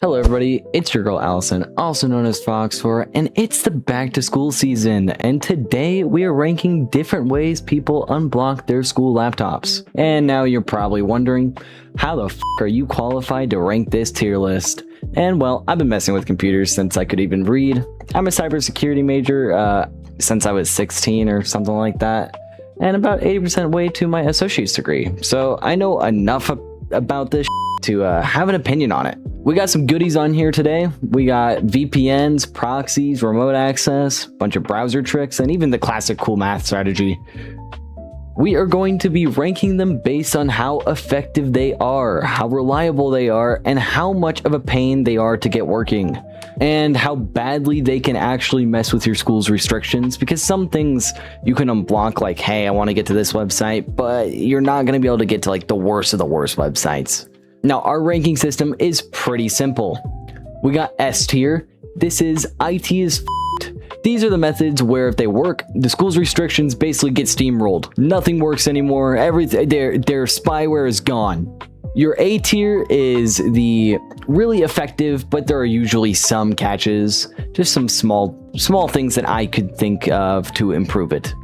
Hello everybody, it's your girl Allison, also known as Fox4, and it's the back to school season, and today we are ranking different ways people unblock their school laptops. And now you're probably wondering, how the f are you qualified to rank this tier list? And well, I've been messing with computers since I could even read. I'm a cybersecurity major since I was 16 or something like that, and about 80% way to my associate's degree. So I know enough about this to have an opinion on it. We got some goodies on here today. We got VPNs, proxies, remote access, a bunch of browser tricks, and even the classic cool math strategy. We are going to be ranking them based on how effective they are, how reliable they are, and how much of a pain they are to get working, and how badly they can actually mess with your school's restrictions, because some things you can unblock, like, hey, I want to get to this website, but you're not going to be able to get to like the worst of the worst websites. Now, our ranking system is pretty simple. We got S tier. This is IT is f***ed. These are the methods where if they work, the school's restrictions basically get steamrolled. Nothing works anymore. Everything, their spyware is gone. Your A tier is the really effective, but there are usually some catches, just some small things that I could think of to improve it.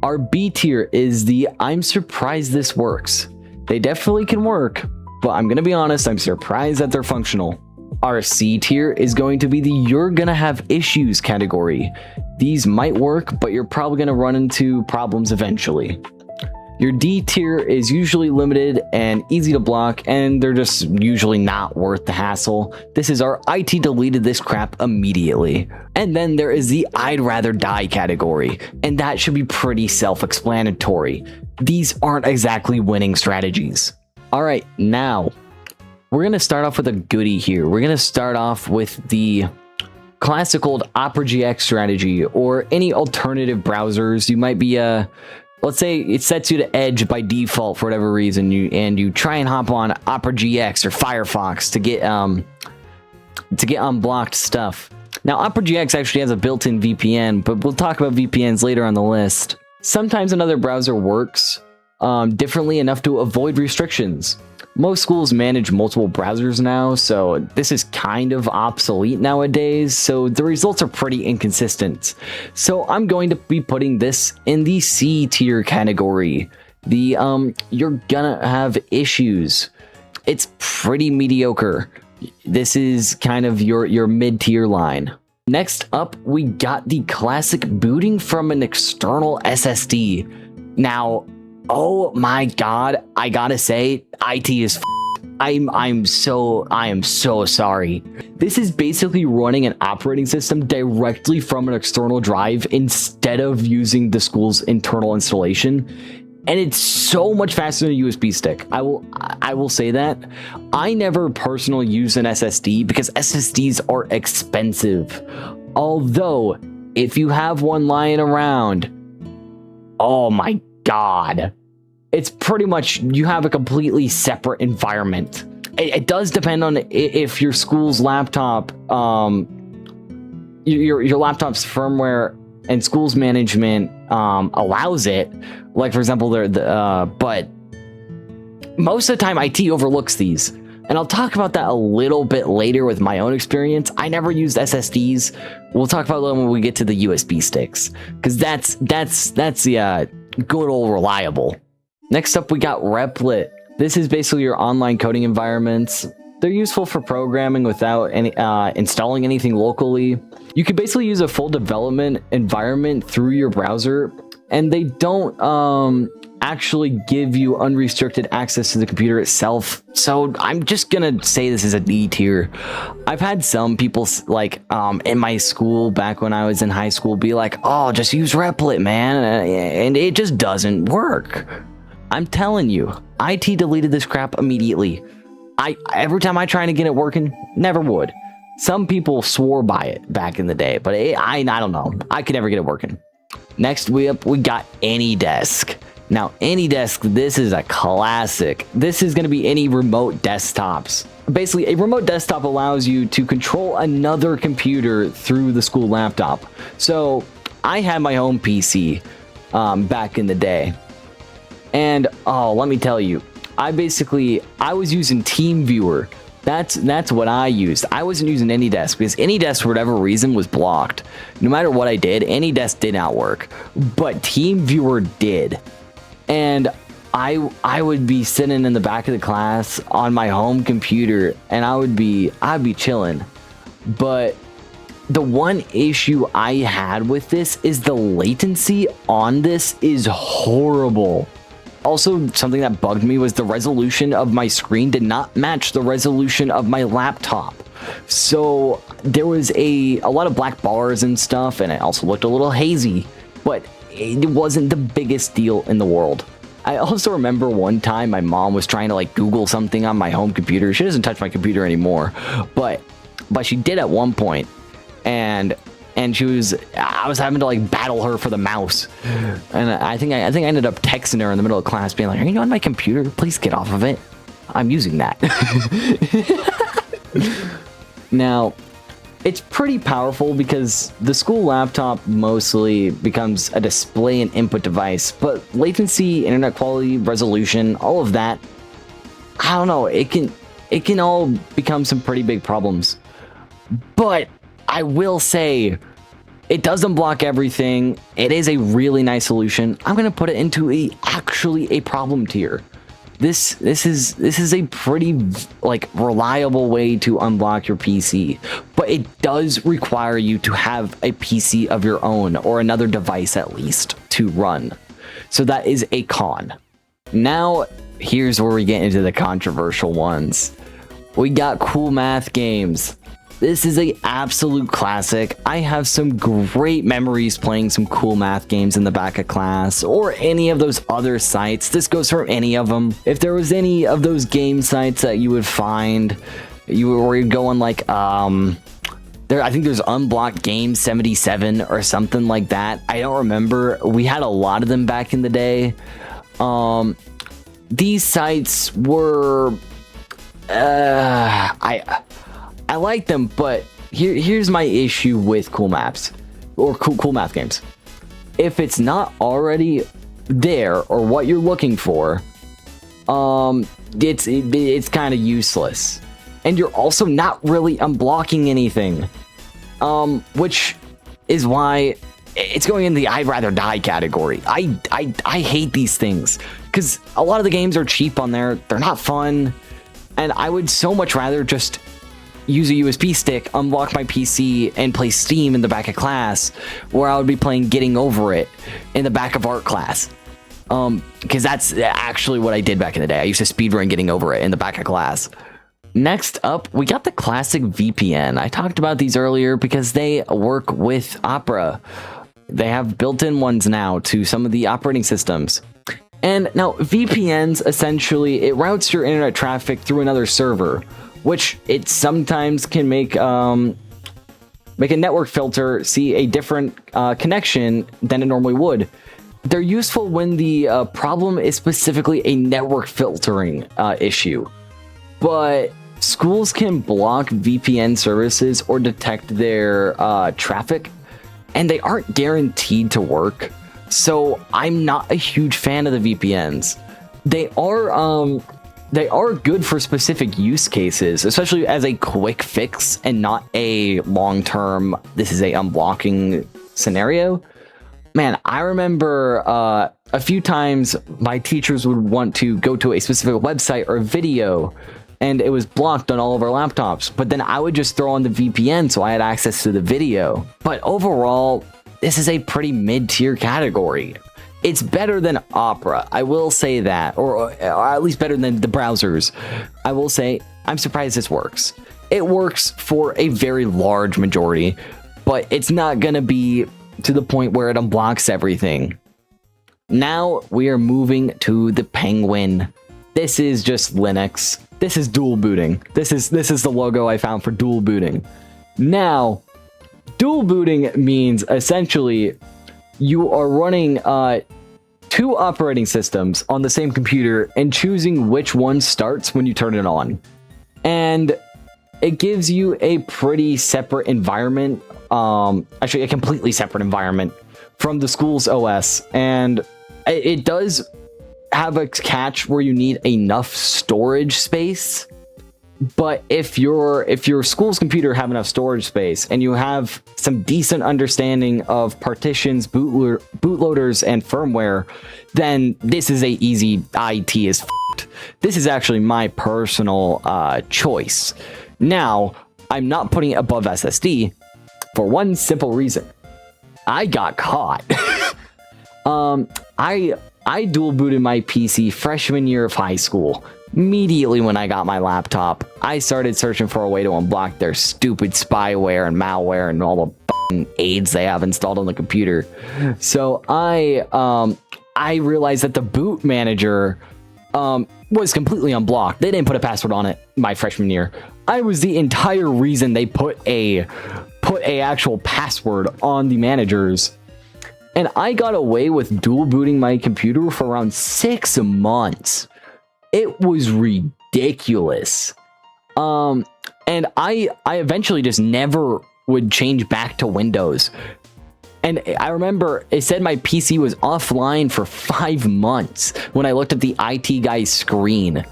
Our B tier is the I'm surprised this works. They definitely can work, but I'm gonna be honest, I'm surprised that they're functional. Our C tier is going to be the you're gonna have issues category. These might work, but you're probably gonna run into problems eventually. Your D tier is usually limited and easy to block, and they're just usually not worth the hassle. This is our IT deleted this crap immediately. And then there is the I'd rather die category, and that should be pretty self-explanatory. These aren't exactly winning strategies. All right, now we're going to start off with a goodie here. We're going to start off with the classic old Opera GX strategy, or any alternative browsers. You might be let's say it sets you to Edge by default for whatever reason, you try and hop on Opera GX or Firefox to get unblocked stuff. Now, Opera GX actually has a built-in VPN, but we'll talk about VPNs later on the list. Sometimes another browser works differently enough to avoid restrictions. Most schools manage multiple browsers now, so this is kind of obsolete nowadays, so the results are pretty inconsistent. So I'm going to be putting this in the C tier category. The you're gonna have issues. It's pretty mediocre. This is kind of your mid-tier line. Next up, we got the classic booting from an external SSD. Now, oh my god, I gotta say, IT is I am so sorry. This is basically running an operating system directly from an external drive instead of using the school's internal installation. And it's so much faster than a USB stick. I will say that. I never personally use an SSD because SSDs are expensive. Although, if you have one lying around, oh my god, it's pretty much, you have a completely separate environment. It does depend on if your school's laptop, your laptop's firmware and school's management allows it. Like, for example, but most of the time IT overlooks these. And I'll talk about that a little bit later with my own experience. I never used SSDs. We'll talk about that when we get to the USB sticks, because that's the good old reliable. Next up, we got Replit. This is basically your online coding environments. They're useful for programming without installing anything locally. You can basically use a full development environment through your browser, and they don't actually give you unrestricted access to the computer itself. So I'm just gonna say this is a D tier. I've had some people like in my school back when I was in high school be like, oh, just use Replit, man, and it just doesn't work. I'm telling you, IT deleted this crap immediately. Every time I try to get it working, never would. Some people swore by it back in the day, but I don't know. I could never get it working. Next we got AnyDesk. Now, AnyDesk, this is a classic. This is going to be any remote desktops. Basically, a remote desktop allows you to control another computer through the school laptop. So I had my own PC back in the day. And oh, let me tell you, I was using TeamViewer That's what I used. I wasn't using AnyDesk because AnyDesk, for whatever reason, was blocked. No matter what I did, AnyDesk did not work, but TeamViewer did. And I would be sitting in the back of the class on my home computer, and I'd be chilling. But the one issue I had with this is the latency on this is horrible. Also, something that bugged me was the resolution of my screen did not match the resolution of my laptop. So there was a lot of black bars and stuff, and it also looked a little hazy, but it wasn't the biggest deal in the world. I also remember one time my mom was trying to like Google something on my home computer. She doesn't touch my computer anymore, but she did at one point, and I was having to like battle her for the mouse, and I think I ended up texting her in the middle of class being like, "Are you on my computer? Please get off of it. I'm using that." Now, it's pretty powerful because the school laptop mostly becomes a display and input device, but latency, internet quality, resolution, all of that, I don't know, it can all become some pretty big problems. But I will say, it doesn't block everything. It is a really nice solution. I'm gonna put it into actually a problem tier. This is a pretty like reliable way to unblock your PC, but it does require you to have a PC of your own or another device at least to run. So that is a con. Now, here's where we get into the controversial ones. We got cool math games. This is an absolute classic. I have some great memories playing some cool math games in the back of class or any of those other sites. This goes for any of them. If there was any of those game sites that you would find, you were going like, I think there's Unblock Game 77 or something like that. I don't remember. We had a lot of them back in the day. These sites were, I like them, but here's my issue with cool maps or cool math games. If it's not already there or what you're looking for, it's kind of useless, and you're also not really unblocking anything, which is why it's going in the I'd rather die category. I hate these things because a lot of the games are cheap on there. They're not fun, and I would so much rather just use a USB stick, unblock my PC, and play Steam in the back of class, where I would be playing Getting Over It in the back of art class. Because that's actually what I did back in the day. I used to speedrun Getting Over It in the back of class. Next up, we got the classic VPN. I talked about these earlier because they work with Opera. They have built-in ones now to some of the operating systems. And now VPNs, essentially, it routes your internet traffic through another server, which it sometimes can make a network filter see a different connection than it normally would. They're useful when the problem is specifically a network filtering issue, but schools can block VPN services or detect their traffic, and they aren't guaranteed to work. So I'm not a huge fan of the VPNs. They are good for specific use cases, especially as a quick fix and not a long-term, this is a unblocking scenario. Man, I remember a few times my teachers would want to go to a specific website or video, and it was blocked on all of our laptops, but then I would just throw on the VPN so I had access to the video. But overall, this is a pretty mid-tier category. It's better than Opera, I will say that, or at least better than the browsers. I will say, I'm surprised this works. It works for a very large majority, but it's not gonna be to the point where it unblocks everything. Now we are moving to the Penguin. This is just Linux. This is dual booting. This is the logo I found for dual booting. Now, dual booting means essentially you are running two operating systems on the same computer and choosing which one starts when you turn it on. And it gives you a pretty separate environment, actually a completely separate environment from the school's OS. And it does have a catch where you need enough storage space But if your school's computer have enough storage space and you have some decent understanding of partitions, bootloaders, and firmware, then this is a easy IT is f***ed. This is actually my personal choice. Now, I'm not putting it above SSD for one simple reason. I got caught. I dual booted my PC freshman year of high school. Immediately when I got my laptop, I started searching for a way to unblock their stupid spyware and malware and all the f***ing aids they have installed on the computer. So I realized that the boot manager was completely unblocked. They didn't put a password on it my freshman year. I was the entire reason they put a actual password on the managers. And I got away with dual booting my computer for around 6 months. It was ridiculous. And I eventually just never would change back to Windows. And I remember it said my PC was offline for 5 months when I looked at the IT guy's screen.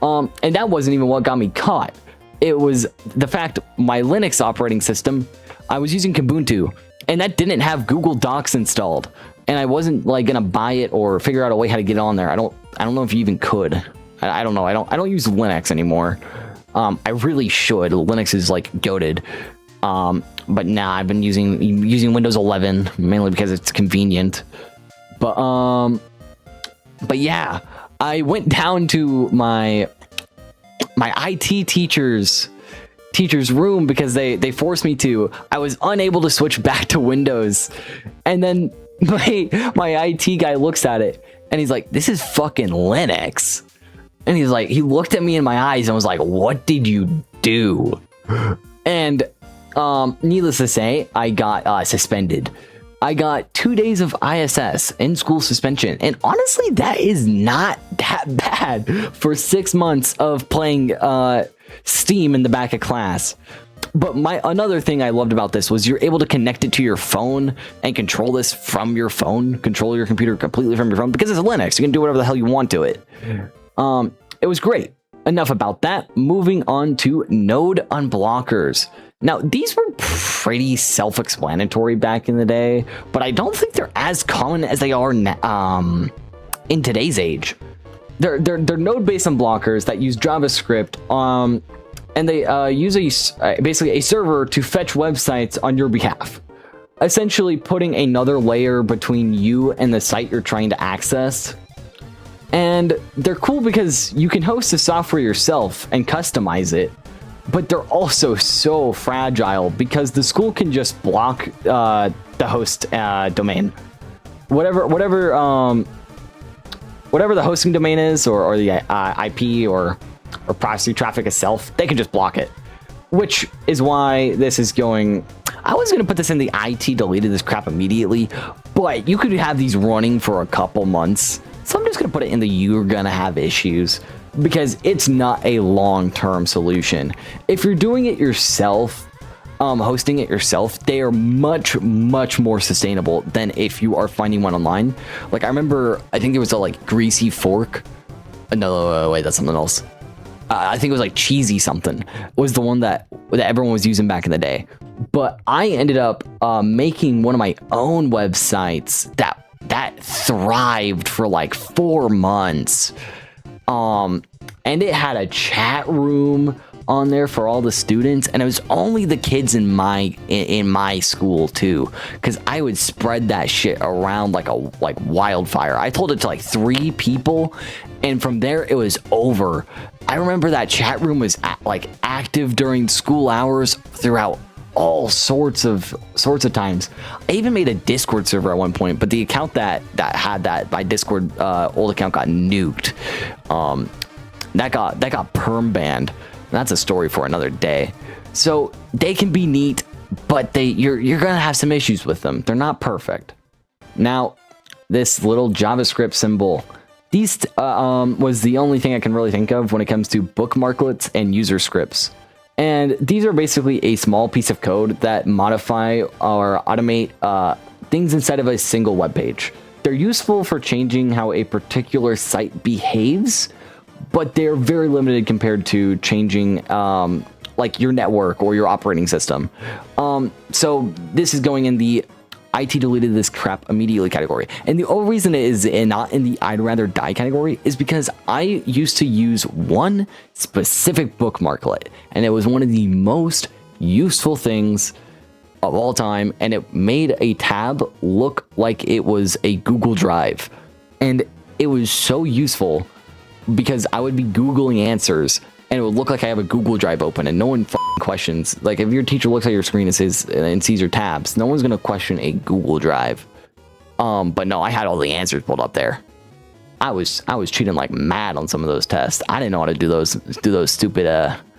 And that wasn't even what got me caught. It was the fact my Linux operating system, I was using Kubuntu, and that didn't have Google Docs installed. And I wasn't like gonna buy it or figure out a way how to get it on there. I don't know if you even could. I don't know. I don't use Linux anymore. I really should. Linux is like goated. But now I've been using Windows 11 mainly because it's convenient. But yeah, I went down to my IT teacher's room because they forced me to. I was unable to switch back to Windows, and then my IT guy looks at it and he's like, "This is fucking Linux." And he's like, he looked at me in my eyes and was like, "What did you do?" And needless to say, I got suspended. I got 2 days of ISS, in-school suspension. And honestly, that is not that bad for 6 months of playing Steam in the back of class. But another thing I loved about this was you're able to connect it to your phone and control this from your phone, control your computer completely from your phone, because it's Linux. You can do whatever the hell you want to it. It was great. Enough about that. Moving on to node unblockers. Now, these were pretty self-explanatory back in the day, but I don't think they're as common as they are in today's age. They're node-based unblockers that use JavaScript, and they use basically a server to fetch websites on your behalf, essentially putting another layer between you and the site you're trying to access. And they're cool because you can host the software yourself and customize it, but they're also so fragile because the school can just block the host domain. Whatever the hosting domain is, or the IP or proxy traffic itself, they can just block it. Which is why this is going... I was going to put this in the IT deleted this crap immediately, but you could have these running for a couple months. So I'm just going to put it in the you're going to have issues, because it's not a long-term solution. If you're doing it yourself, hosting it yourself, they are much more sustainable than if you are finding one online. Like, I remember, I think it was a like Greasy Fork. No, wait, that's something else. I think it was like Cheesy something was the one that everyone was using back in the day. But I ended up making one of my own websites that thrived for like 4 months. And it had a chat room on there for all the students, and it was only the kids in my school too, because I would spread that shit around like wildfire. I told it to like 3 people, and from there it was over. I remember that chat room was active during school hours throughout all sorts of times. I even made a Discord server at one point, but the account that had that, my Discord old account, got nuked. That got perm banned. That's a story for another day. So they can be neat, but you're gonna have some issues with them. They're not perfect. Now, this little JavaScript symbol, these was the only thing I can really think of when it comes to bookmarklets and user scripts. And these are basically a small piece of code that modify or automate things inside of a single web page. They're useful for changing how a particular site behaves, but they're very limited compared to changing like your network or your operating system. So this is going in the IT deleted this crap immediately category. And the only reason it is not in the I'd rather die category is because I used to use one specific bookmarklet, and it was one of the most useful things of all time, and it made a tab look like it was a Google Drive. And it was so useful because I would be Googling answers and it would look like I have a Google Drive open, and no one questions. Like, if your teacher looks at your screen and sees your tabs, no one's gonna question a Google Drive. But no, I had all the answers pulled up there. I was cheating like mad on some of those tests. I didn't know how to do those stupid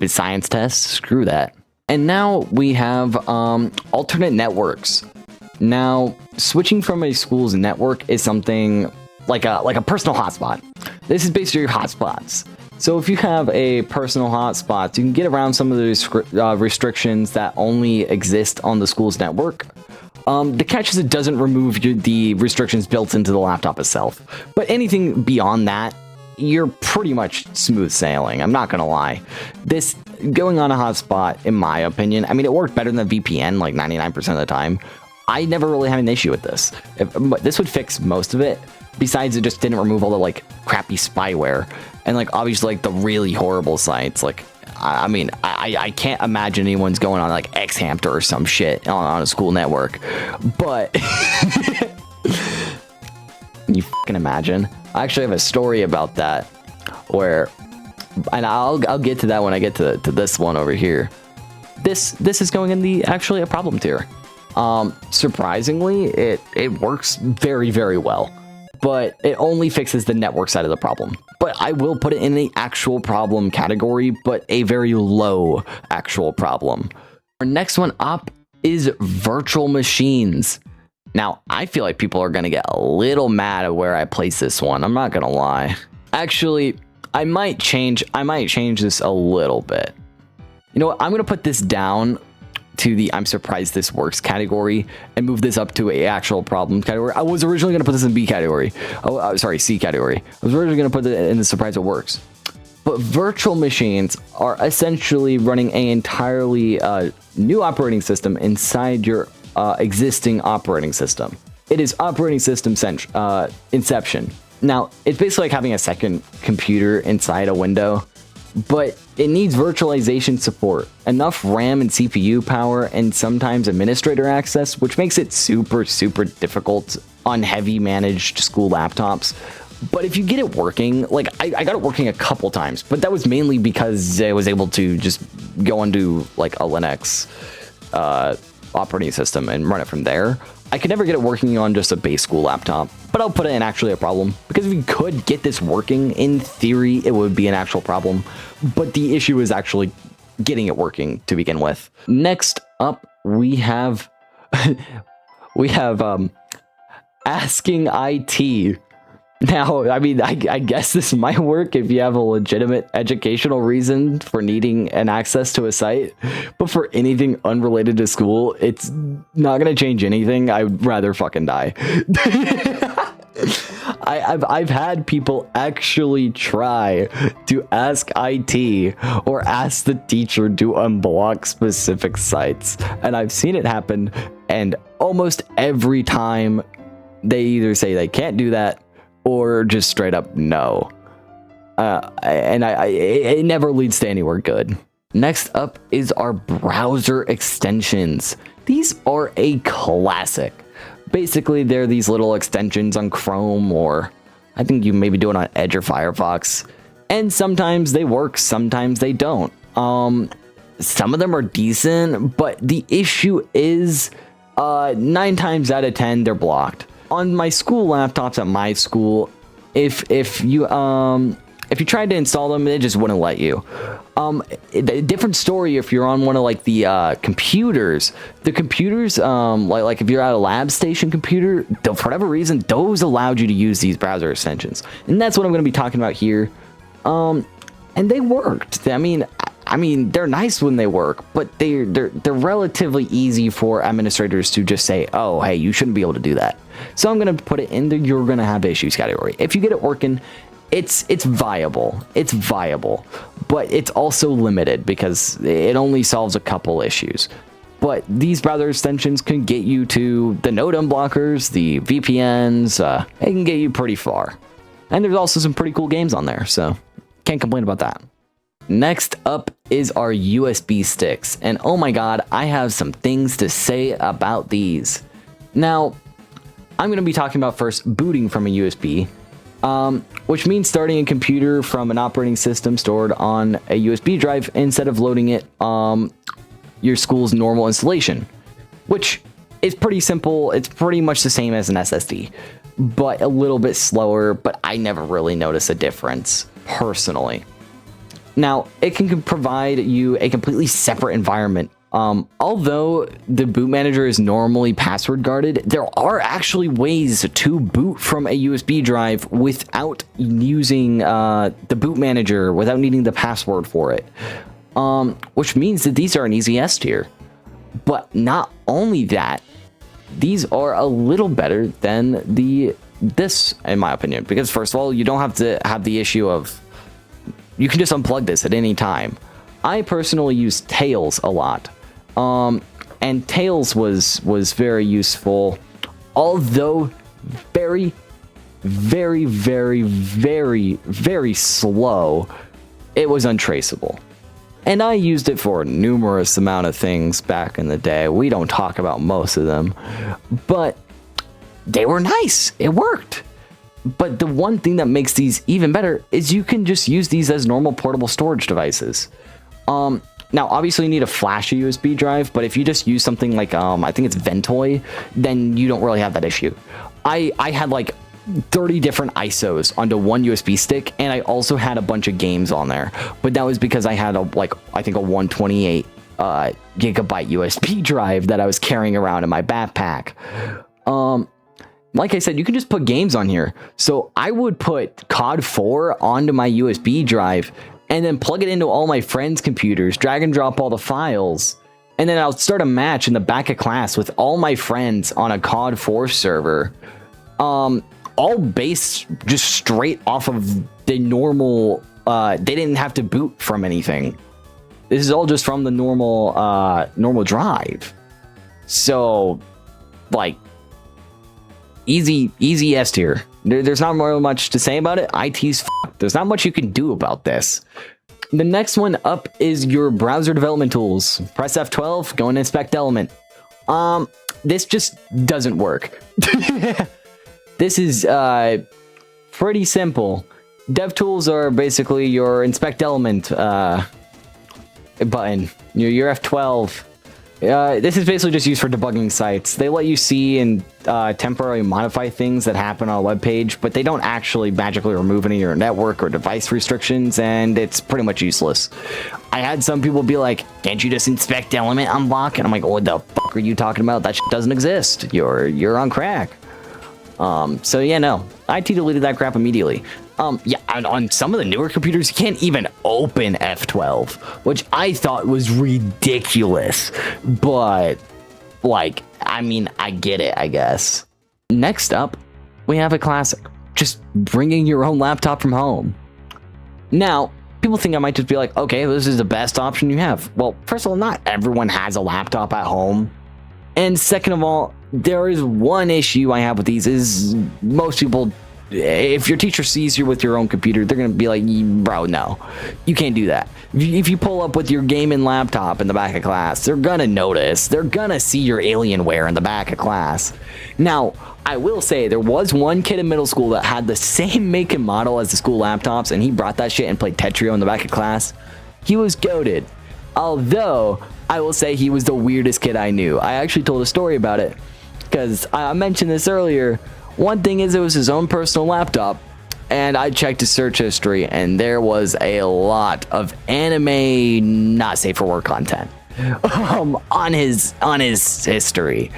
science tests. Screw that. And now we have alternate networks. Now, switching from a school's network is something like a personal hotspot. This is basically your hotspots. So if you have a personal hotspot, you can get around some of those restrictions that only exist on the school's network. The catch is it doesn't remove the restrictions built into the laptop itself. But anything beyond that, you're pretty much smooth sailing. I'm not gonna lie. This going on a hotspot, in my opinion, I mean, it worked better than VPN like 99% of the time. I never really had an issue with this. But this would fix most of it. Besides, it just didn't remove all the like crappy spyware and like obviously like the really horrible sites. Like, I mean, I can't imagine anyone's going on like Xhamster or some shit on a school network. But you fucking imagine. I actually have a story about that where, and I'll get to that when I get to this one over here. This is going in the actually a problem tier. Surprisingly, it works very, very well, but it only fixes the network side of the problem. But I will put it in the actual problem category, but a very low actual problem. Our next one up is virtual machines. Now, I feel like people are going to get a little mad at where I place this one. I'm not going to lie. Actually, I might change this a little bit. You know what? I'm going to put this down to the I'm surprised this works category and move this up to a actual problem category. I was originally going to put this in B category. Oh, sorry, C category. I was originally going to put it in the surprise it works. But virtual machines are essentially running an entirely new operating system inside your existing operating system. It is operating system inception. Now, it's basically like having a second computer inside a window, but it needs virtualization support, enough RAM and CPU power, and sometimes administrator access, which makes it super, super difficult on heavy managed school laptops. But if you get it working, like I got it working a couple times, but that was mainly because I was able to just go into like a Linux operating system and run it from there. I could never get it working on just a base school laptop, but I'll put it in actually a problem, because if we could get this working, in theory, it would be an actual problem, but the issue is actually getting it working to begin with. Next up, we have asking IT. Now, I mean, I guess this might work if you have a legitimate educational reason for needing an access to a site, but for anything unrelated to school, it's not going to change anything. I'd rather fucking die. I've had people actually try to ask IT or ask the teacher to unblock specific sites, and I've seen it happen, and almost every time they either say they can't do that or just straight up no. It never leads to anywhere good. Next up is our browser extensions. These are a classic. Basically, they're these little extensions on Chrome, or I think you maybe do it on Edge or Firefox. And sometimes they work, sometimes they don't. Some of them are decent, but the issue is 9 times out of 10, they're blocked. On my school laptops at my school, if you tried to install them, it just wouldn't let you. A different story if you're on one of like the computers. The computers, like if you're at a lab station computer, for whatever reason, those allowed you to use these browser extensions, and that's what I'm going to be talking about here. And they worked. I mean, they're nice when they work, but they're relatively easy for administrators to just say, oh, hey, you shouldn't be able to do that. So I'm going to put it in the you're going to have issues category. If you get it working it's viable. It's viable, but it's also limited because it only solves a couple issues. But these browser extensions can get you to the node unblockers, the VPNs. It can get you pretty far. And there's also some pretty cool games on there, so can't complain about that. Next up is our USB sticks. And oh my god, I have some things to say about these. Now, I'm going to be talking about first booting from a USB, which means starting a computer from an operating system stored on a USB drive instead of loading it your school's normal installation, which is pretty simple. It's pretty much the same as an SSD, but a little bit slower, but I never really notice a difference personally. Now, it can provide you a completely separate environment. Although the boot manager is normally password guarded, there are actually ways to boot from a USB drive without using the boot manager, without needing the password for it. Which means that these are an easy S tier. But not only that, these are a little better than this, in my opinion, because first of all, you don't have to have the issue of, you can just unplug this at any time. I personally use Tails a lot. And Tails was very useful, although very, very, very, very, very slow. It was untraceable. And I used it for a numerous amount of things back in the day. We don't talk about most of them, but they were nice. It worked. But the one thing that makes these even better is you can just use these as normal portable storage devices. Now, obviously, you need a flash USB drive, but if you just use something like, I think it's Ventoy, then you don't really have that issue. I had like 30 different ISOs onto one USB stick, and I also had a bunch of games on there, but that was because I had I think a 128 gigabyte USB drive that I was carrying around in my backpack. Like I said, you can just put games on here. So I would put COD 4 onto my USB drive and then plug it into all my friends' computers, drag and drop all the files, and then I'll start a match in the back of class with all my friends on a COD 4 server. All based just straight off of the normal, they didn't have to boot from anything. This is all just from the normal drive. So, like, easy S tier. There's not really much to say about it. IT's f***ed. There's not much you can do about this. The next one up is your browser development tools. Press F12, go and inspect element. This just doesn't work. This is pretty simple. DevTools are basically your inspect element button. Your F12. This is basically just used for debugging sites. They let you see and temporarily modify things that happen on a web page, but they don't actually magically remove any of your network or device restrictions, and it's pretty much useless. I had some people be like, "Can't you just inspect element unblock?" And I'm like, "What the fuck are you talking about? That shit doesn't exist. You're on crack." So yeah, no, IT deleted that crap immediately. Yeah, on some of the newer computers, you can't even open F12, which I thought was ridiculous. But, like, I mean, I get it, I guess. Next up, we have a classic. Just bringing your own laptop from home. Now, people think I might just be like, okay, this is the best option you have. Well, first of all, not everyone has a laptop at home. And second of all, there is one issue I have with these is most people, if your teacher sees you with your own computer, they're going to be like, bro, no, you can't do that. If you pull up with your gaming laptop in the back of class, they're going to notice. They're going to see your Alienware in the back of class. Now, I will say there was one kid in middle school that had the same make and model as the school laptops, and he brought that shit and played Tetrio in the back of class. He was goated. Although, I will say he was the weirdest kid I knew. I actually told a story about it, because I mentioned this earlier. One thing is, it was his own personal laptop, and I checked his search history, and there was a lot of anime not safe for work content on his history.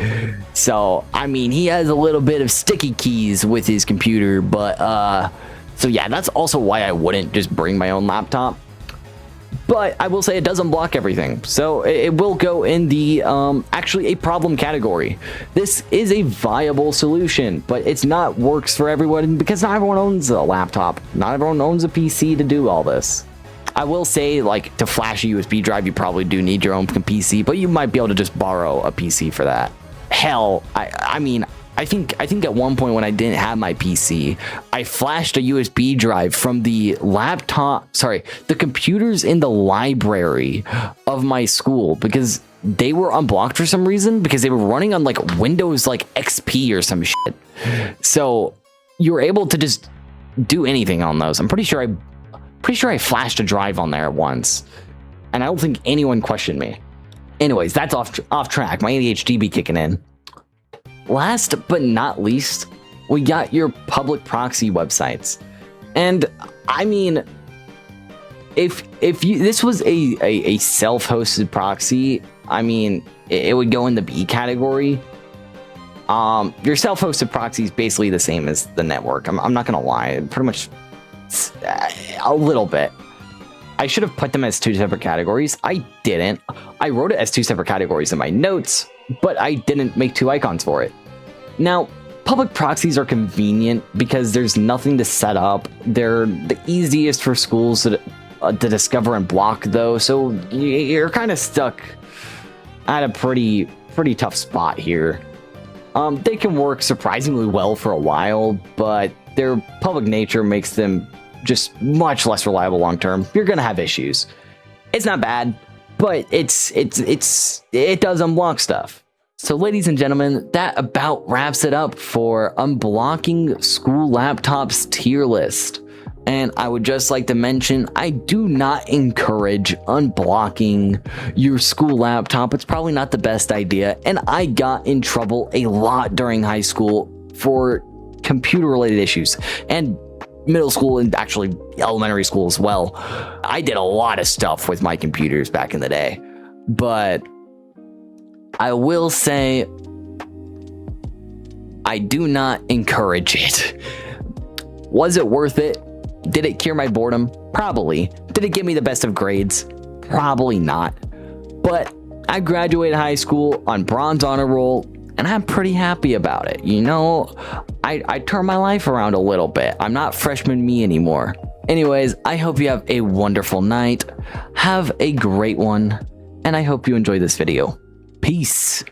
So I mean, he has a little bit of sticky keys with his computer, but so yeah, that's also why I wouldn't just bring my own laptop. But but I will say it doesn't block everything. So it will go in the actually a problem category. This is a viable solution, but it's not works for everyone because not everyone owns a laptop. Not everyone owns a PC to do all this. I will say, like, to flash a USB drive, you probably do need your own PC, but you might be able to just borrow a PC for that. Hell, I mean, I think at one point when I didn't have my PC, I flashed a USB drive from the the computers in the library of my school because they were unblocked for some reason because they were running on like Windows like XP or some shit. So you were able to just do anything on those. I'm pretty sure I flashed a drive on there once, and I don't think anyone questioned me. Anyways, that's off track. My ADHD be kicking in. Last but not least, we got your public proxy websites. And I mean, if this was a self-hosted proxy, I mean, it would go in the B category. Your self-hosted proxy is basically the same as the network. I'm not gonna lie, pretty much a little bit. I should have put them as two separate categories. I didn't. I wrote it as two separate categories in my notes, but I didn't make two icons for it. Now, public proxies are convenient because there's nothing to set up. They're the easiest for schools to discover and block, though, so you're kind of stuck at a pretty tough spot here. They can work surprisingly well for a while, but their public nature makes them just much less reliable long term. You're gonna have issues. It's not bad, but it does unblock stuff. So ladies and gentlemen, that about wraps it up for unblocking school laptops tier list. And I would just like to mention, I do not encourage unblocking your school laptop. It's probably not the best idea. And I got in trouble a lot during high school for computer related issues and middle school and actually elementary school as well. I did a lot of stuff with my computers back in the day, but I will say I do not encourage it. Was it worth it? Did it cure my boredom? Probably. Did it give me the best of grades? Probably not. But I graduated high school on bronze honor roll, and I'm pretty happy about it. You know, I turned my life around a little bit. I'm not freshman me anymore. Anyways, I hope you have a wonderful night. Have a great one, and I hope you enjoy this video. Peace.